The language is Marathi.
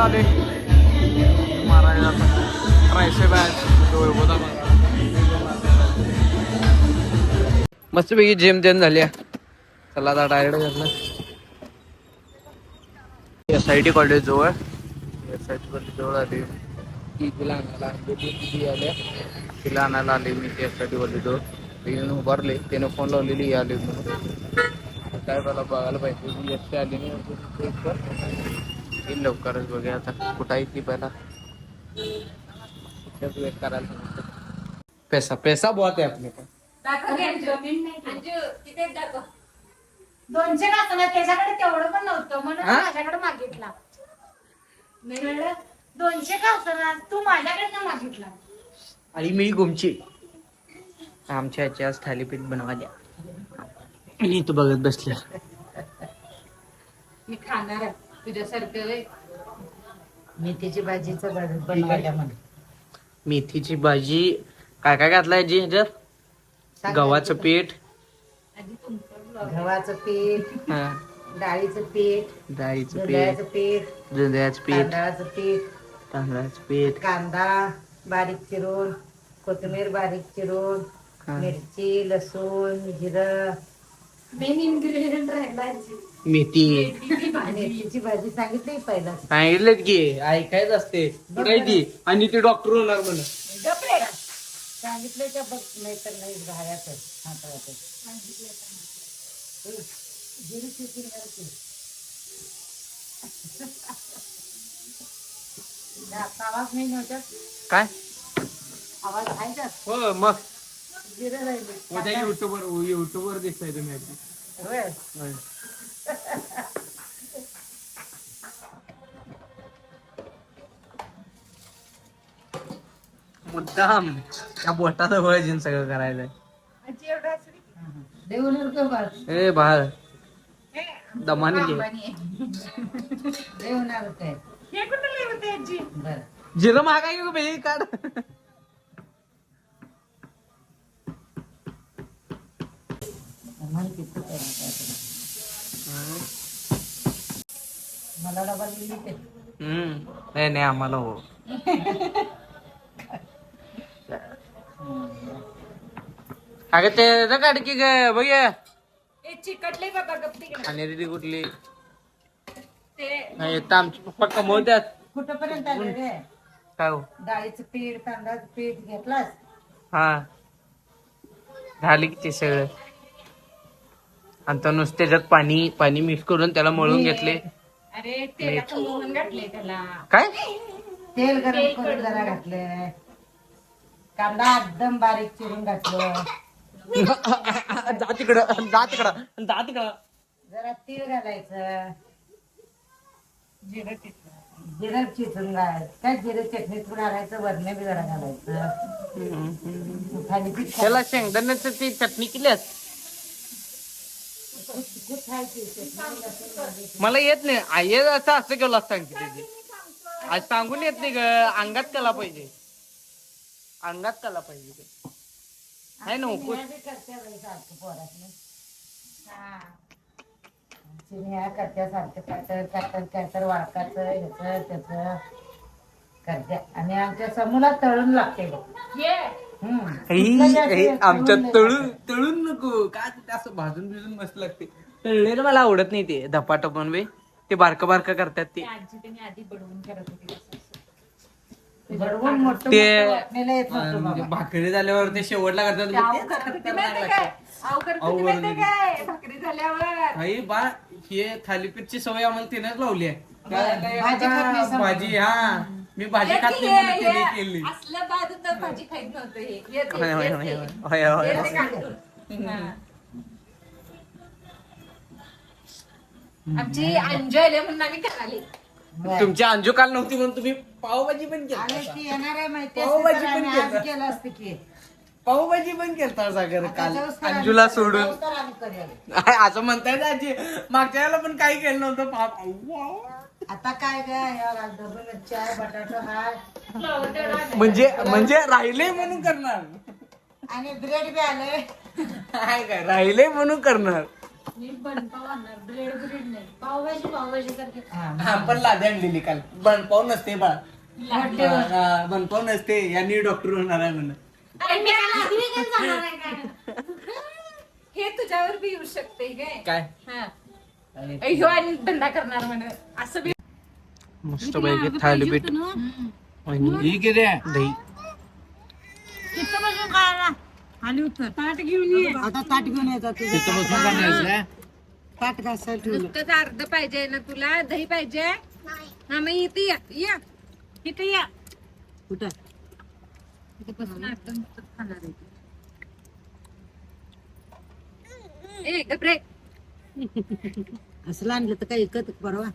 आले मारायला ट्रायसेप बघा मस्तपैकी जिम तेन झाली. चला आता डायरेक्ट घरला. SIT कॉलेज जवळ जवळ आली ती तिला आणायला आल्या तिला आणायला आले मी ते SIT कॉलेज जवळ येऊन उभारले त्यानं फोन लावलेली आले म्हणून काय मला बघायला पाहिजे ST आली नाही लवकरच बघूया आता कुठं आहे ती पहिला वेट करायला. पैसा पैसा बहुत है अपने को. 200 का त्याच्याकडे तेवढं पण नव्हतं म्हणून माझ्याकडे मागितला. 200 का असणार तू माझ्याकडनं मागितला. आणि मी गुमची आमच्या याची आज थालीपीठ बनवा द्या आणि तू बघत बसल्या. मी खाणार आहे तुझ्यासारखं मेथीची भाजीचं बनवायला म्हणून. मेथीची भाजी काय काय घातलाय जी ह्याच्यात गव्हाचं पीठ गव्हाचं पीठ डाळीचं पीठ डाळीचं दुधाचं पीठ पीठ दुधाचं पीठ तांदळाचं पीठ तांदळाचं पीठ कांदा बारीक चिरून कोथिंबीर बारीक चिरून मिरची लसूण जिरं मेन इन्ग्रेडियंट मेथी मेथीची भाजी सांगितली पहिला सांगितलेत की ऐकायचं असते कुठायची आणि ते डॉक्टर होणार म्हणून सांगितलं का बघ नाही तर नाही बाहेरच हाताळायचं जिरी चिरून घालते. आवाज नाही नव्हता काय आवाज आहे का हो मग जिरं राहिले उद्या युट्यूबवर दिसताय तुम्ही होय. मुद्दाम त्या बोटाचं वजन सगळं करायचंय. देऊन ए बाळ दमाने घे देऊन काय जिरं महागाय का बाई काढ. मला डबा लिहिली ते नाही नाही आम्हाला हो अगं ते काढ की ग बघ चिकटले बाबा गप्पी आणि ती कुठली ते नाही तर आमचे पप्पा कमवतात कुठपर्यंत आले रे काय हो डाळीचं पीठ तांदळाचं पीठ घेतलास हा झाले की ते सगळं आणि तर नुसतं त्याच्यात पाणी मिक्स करून त्याला मळून घेतले. अरे तेलाचं मोहन घातले त्याला काय तेल गरम करून जरा घातले कांदा एकदम बारीक चिरून घातलं जा तिकडं जरा तीळ घालायचं जिरं चिचून घालायचं काय जिरं चटणीतून घालायचं वरणे बी जरा घालायचं थालीपीठ त्याला शेंगदाण्याचं ती चटणी केल्यास मला येत नाही आई असं केलं सांगते त्याची आज सांगून येत नाही ग अंगात त्याला पाहिजे ते आहे ना उपवास. करत्या सारखं कातर वाळकाचं ह्याचं त्याचं करत्या आणि आमच्या समूला तळून लागते बघ. आमच्या तळून नको का ते असं भाजून भिजून मस्त लागते. तळलेलं मला आवडत नाही ते धपाट पण बे ते बारकं करतात ते आधी बडवून करत होती बडवून मोठं ते वाटणीला येत नव्हतं बाबा. भाकरी झाल्यावर ते शेवटला करतात भाकरी झाल्यावर आई बा हे थालीपीठची सवय आम्हाला तिनेच लावली आहे. भाजी खात नाही समजा. भाजी हा मी भाजी खात नाही म्हणून तिने केली. असलं बाद भाजी खात नव्हतं हे आमची अंजली म्हणून आम्ही कराली. तुमची अंजू काल नव्हती म्हणून तुम्ही पावभाजी पण आणि केली. ती येणार आहे माहिती पावभाजी असती तर पण आम्ही आज केलं. केलं असतं की पावभाजी पण केलता सागर काल त्याच्यावर तर अंजूला आम्ही- सोडून त्याच्यावर तर आम्ही करूया. असं म्हणताय ना आजी मागच्या वेळेला पण काही केलं नव्हतं पाप. आता काय काय डबल चाय बटाटो हाय म्हणजे राहिले म्हणून करणार आणि ब्रेड बी आले. काय राहिले म्हणून करणार मी बनपाव आणणार, ब्रेड ब्रेड नाही. पावभाजी सारखी. आपण लादी आणलेली काल बनपाव नसते बाळ बनपाव नसते यांनी डॉक्टर होणार आहे म्हणून हे तुझ्यावर बी येऊ शकते काय काय ह्यो आणि धंदा करणार म्हण असं बी. मस्त पैकी थालीपीठ ही किती आहे दही ताट घेऊन ये. आता ताट घेऊन येतात तिथं बसून का न्यायचंय? ताट घासायला ठेवलं नुसतंच अर्ध पाहिजे ना तुला, दही पाहिजे. हा मग इथे या इथे या. कुठं इथे बसून अर्ध नुसतंच खाणार आहे. ए गप्रे. असलं आणलं तर काय ऐकत परवा